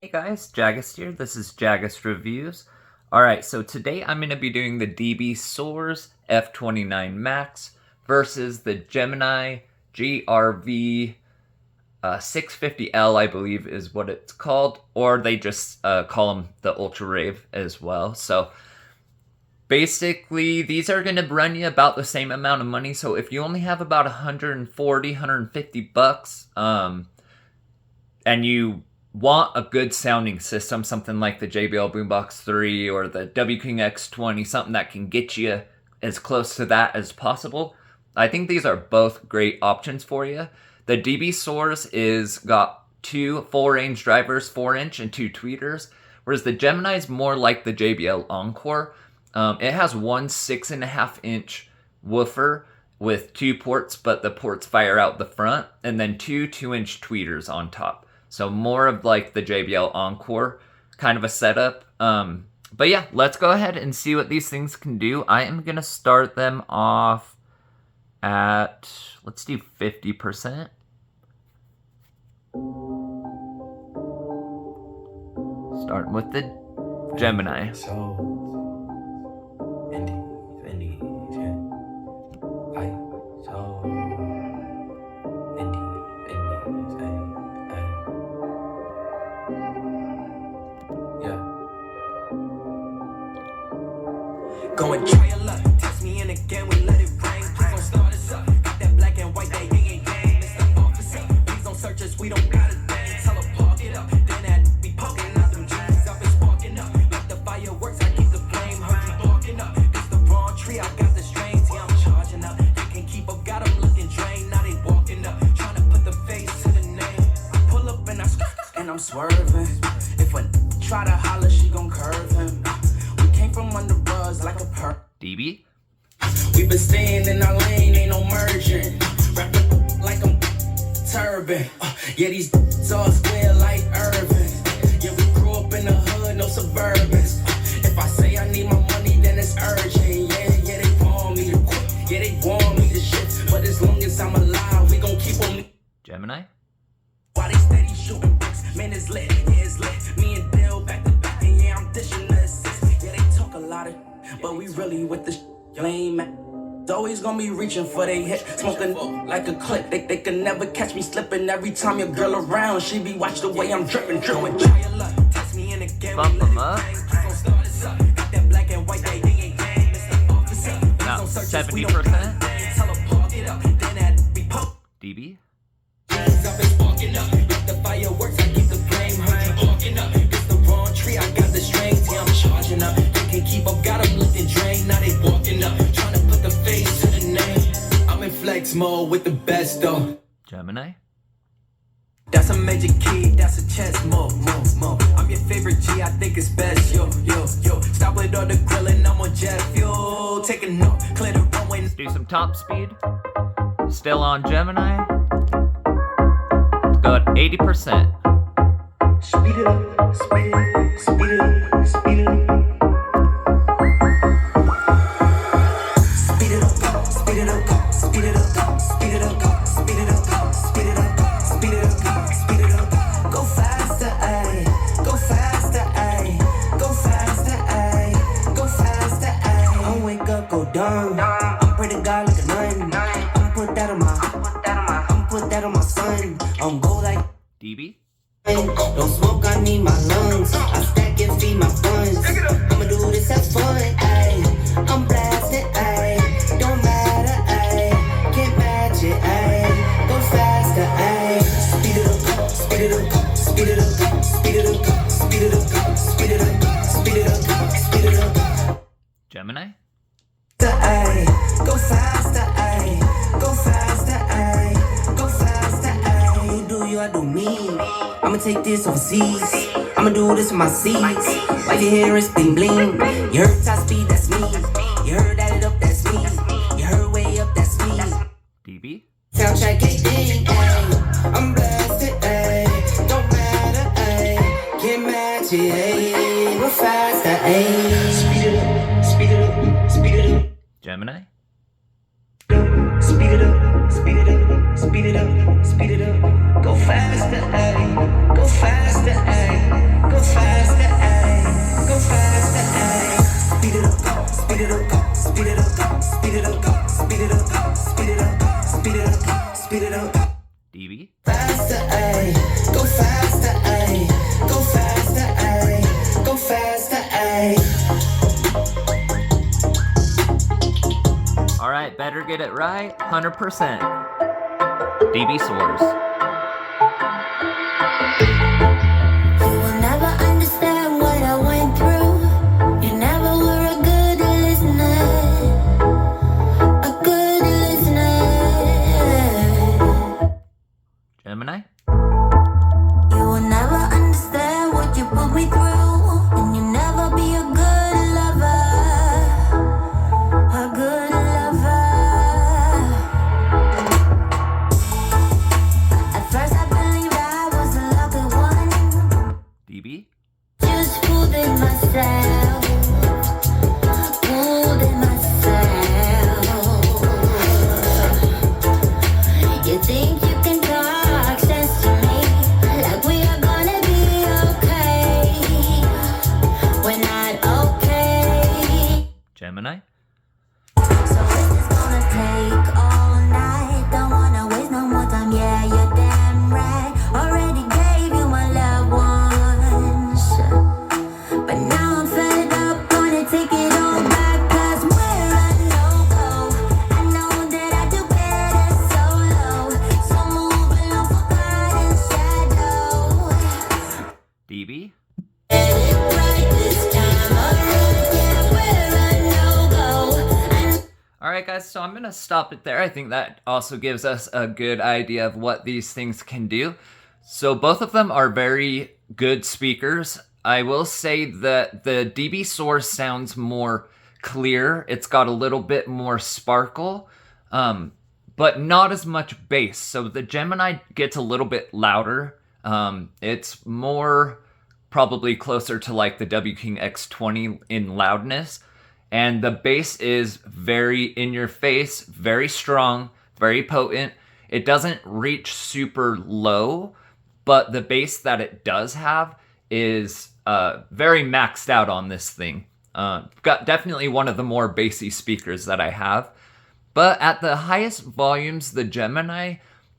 Hey guys, Jagus here. This is Jagus Reviews. Alright, so today I'm going to be doing the Dbsoars F29 Max versus the Gemini GRV-650L, I believe is what it's called, or they just call them the Ultra Rave as well. So basically, these are going to run you about the same amount of money. So if you only have about 140, 150 bucks, and you want a good sounding system, something like the JBL Boombox 3 or the W-King X20, something that can get you as close to that as possible, I think these are both great options for you. The Dbsoars is got two full-range drivers, 4-inch and 2 tweeters, whereas the Gemini is more like the JBL Encore. It has one 6.5-inch woofer with 2 ports, but the ports fire out the front, and then 2 2-inch tweeters on top. So more of like the JBL Encore kind of a setup. But yeah, let's go ahead and see what these things can do. I am going to start them off at, let's do 50%. Starting with the Gemini. Go and try your luck. Test me in again, we let it rain. Please don't start us up. Got that black and white, that yin and yang. Mr. Officer, please don't search us, we don't got a thing. Tell her park it up, then that be poking out them jeans. I've been sparking up, like the fireworks, I keep the flame. Heard you barking up, it's the wrong tree, I got the strains. Yeah, I'm charging up, they can't keep up, got them looking drained. Now they walking up, trying to put the face to the name. I pull up and I'm swerving. If a try to holler, she gon' curve him. We came from under like a perk. DB? We been staying in our lane, ain't no merging. Rapping like I'm turban. Yeah, these all square like Irvin. Yeah, we grew up in the hood, no Suburbans. If I say I need my money, then it's urgent. Yeah, they want me to quit. Yeah, they want me to shift. But as long as I'm alive, we gon' keep on. Gemini? Why they steady shooting bricks? Man, it's lit, yeah, it's lit. Me and Dill back to back, and yeah, I'm dishing the assist. Yeah, they talk a lot of, but we really with the lame. Always gonna be reaching for they hit, smoking like a clip. They can never catch me slipping. Every time your girl around, she be watch the way I'm dripping. Bump them up. Now 70%. DB? The fireworks, I keep the flame. Heard you barking up. It's the wrong tree, I got the strings. Yeah, I'm charging up. They can't keep up, got them looking drained. Now they walking up, trying to put the face to the name. I'm in flex mode with the best though. Gemini? That's a major key, that's a chess move. I'm your favorite G, I think it's best. Yo. Stop with all the grilling, I'm on jet fuel. Taking off, clear the runway. Let's do some top speed. Still on Gemini. Got 80%. Speed it up, speed it up, speed it up, speed it up. Speed it up, speed it up, speed it up, speed it up, speed it up, speed it up, speed it up, speed it up. Go faster, ayy, go faster, ayy, go faster, ayy, go faster, ayy. I wake up, go down. I'm pretty God like a nun. I'm put that on my son. I'm go like DB? don't smoke, I need my lungs. I stack and feed my funds. I'ma do this, have fun, ayy. I'm blasting, ayy. Don't matter, ayy. Can't match it, ayy. Go faster, ayy. Speed it up, speed it up, speed it up, speed it up, speed it up, speed it up, speed it up, speed it up. Gemini? Ayy. Go faster, ayy. Go faster, ayy. Go faster, ayy. You do you, I do me. I'ma take this overseas. I'ma do this with my seeds. Why you hear it bling bling? You heard top speed, that's me. You heard that it up, that's me. You heard way up, that's me. DB? Soundtrack ain't ayy. I'm blasted, ayy. Don't matter, ayy. Can't match it, ayy. We're faster, ayy. Speed it up, speed it up, speed it up. Gemini? Speed it up, speed it up, speed it up, speed it up. Go faster, ayy. Go faster, ayy. get it right, 100%. Dbsoars. You will never understand what I went through. You never were a good listener. A good listener. Gemini? You will never understand what you put me through. And you never be a good lover. A good lover. At first I believed I was the lucky one. Db? Just fooling myself. Fooling myself. You think you can talk sense to me, like we are gonna be okay. We're not okay. Gemini? So is this gonna take all night? Don't wanna waste no more time, yeah, you're damn right. Already gave you my loved ones, but now I'm fed up, gonna take it all back. Cause we're a no-go. I know that I do better solo, so move along, forgotten shadow. Db? Get it right this time around, yeah, we're a no-go. Alright guys, so I'm going to stop it there. I think that also gives us a good idea of what these things can do. So both of them are very good speakers. I will say that the Dbsoars sounds more clear. It's got a little bit more sparkle, but not as much bass. So the Gemini gets a little bit louder. It's more probably closer to like the W-King X20 in loudness. And the bass is very in your face, very strong, very potent. It doesn't reach super low, but the bass that it does have is very maxed out on this thing. Got definitely one of the more bassy speakers that I have. But at the highest volumes, the Gemini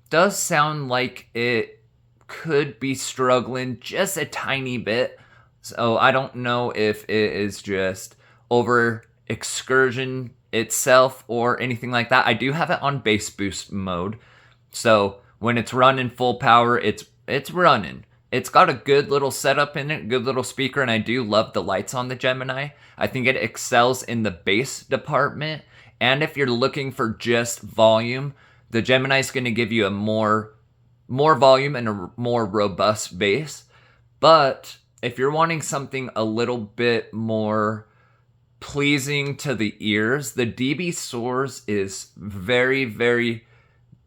does sound like it could be struggling just a tiny bit. So I don't know if it is just over excursion itself or anything like that. I do have it on bass boost mode. So when it's running full power, it's running. It's got a good little setup in it, good little speaker, and I do love the lights on the Gemini. I think it excels in the bass department. And if you're looking for just volume, the Gemini is going to give you a more volume and a more robust bass. But if you're wanting something a little bit more pleasing to the ears, the Dbsoars is very, very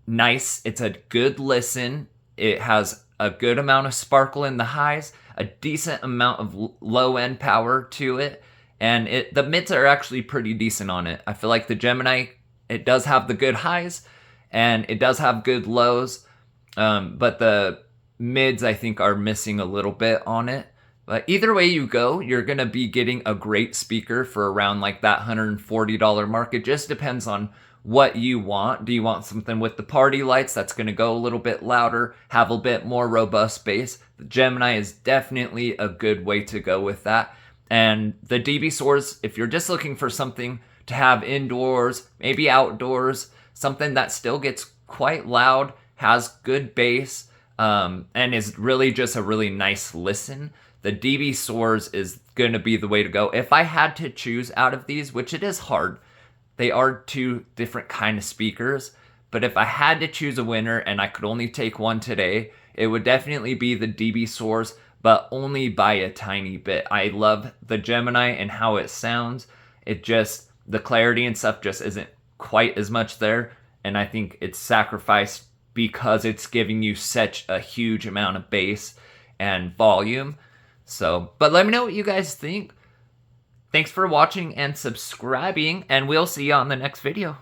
nice. It's a good listen. It has a good amount of sparkle in the highs, a decent amount of low-end power to it, and the mids are actually pretty decent on it. I feel like the Gemini, it does have the good highs, and it does have good lows, but the mids, I think, are missing a little bit on it. But either way you go, you're going to be getting a great speaker for around like that $140 mark. It just depends on what you want. Do you want something with the party lights that's going to go a little bit louder, have a bit more robust bass? The Gemini is definitely a good way to go with that. And the Dbsoars, if you're just looking for something to have indoors, maybe outdoors, something that still gets quite loud, has good bass, and is really just a really nice listen, the Dbsoars is going to be the way to go. If I had to choose out of these, which it is hard, they are two different kind of speakers, but if I had to choose a winner and I could only take one today, it would definitely be the Dbsoars, but only by a tiny bit. I love the Gemini and how it sounds. It just, the clarity and stuff just isn't quite as much there, and I think it's sacrificed because it's giving you such a huge amount of bass and volume. So, but let me know what you guys think. Thanks for watching and subscribing, and we'll see you on the next video.